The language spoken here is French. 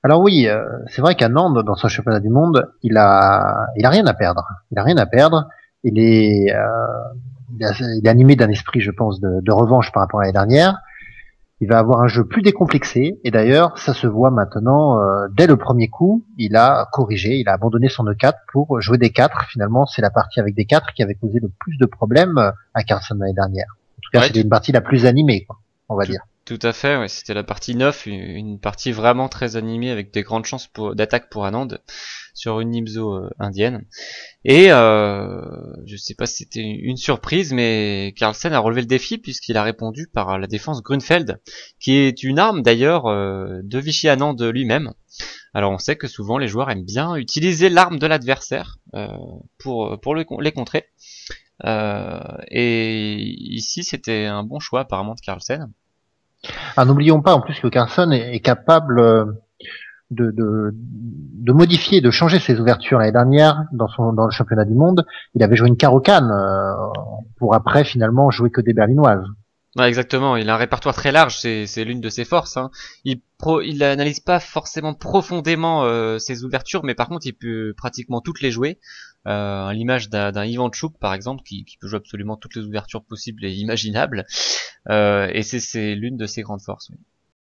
Alors oui, c'est vrai qu'à Nantes, dans son championnat du monde, il a rien à perdre. Il a rien à perdre. Il est, il est animé d'un esprit, je pense, de revanche par rapport à l'année dernière. Il va avoir un jeu plus décomplexé. Et d'ailleurs, ça se voit maintenant, dès le premier coup, il a corrigé, il a abandonné son E4 pour jouer des 4. Finalement, c'est la partie avec des 4 qui avait causé le plus de problèmes à Carlsen l'année dernière. En tout cas, Ouais, c'était une partie la plus animée, quoi, on va tout, dire. tout à fait, ouais, c'était la partie 9, une partie vraiment très animée avec des grandes chances d'attaque pour Anand sur une Nimzo indienne. Et je sais pas si c'était une surprise, mais Carlsen a relevé le défi puisqu'il a répondu par la défense Grunfeld, qui est une arme d'ailleurs de Vichy Anand lui-même. Alors on sait que souvent les joueurs aiment bien utiliser l'arme de l'adversaire pour les contrer. Et ici c'était un bon choix apparemment de Carlsen. Ah, n'oublions pas en plus que Carlsen est capable de modifier, de changer ses ouvertures l'année dernière dans le championnat du monde. Il avait joué une carocane pour après finalement jouer que des berlinoises. Ouais, exactement, il a un répertoire très large, c'est l'une de ses forces. Hein. Il analyse pas forcément profondément ses ouvertures, mais par contre il peut pratiquement toutes les jouer. À l'image d'un Ivan Tchouk par exemple, qui peut jouer absolument toutes les ouvertures possibles et imaginables. Et c'est l'une de ses grandes forces. Oui.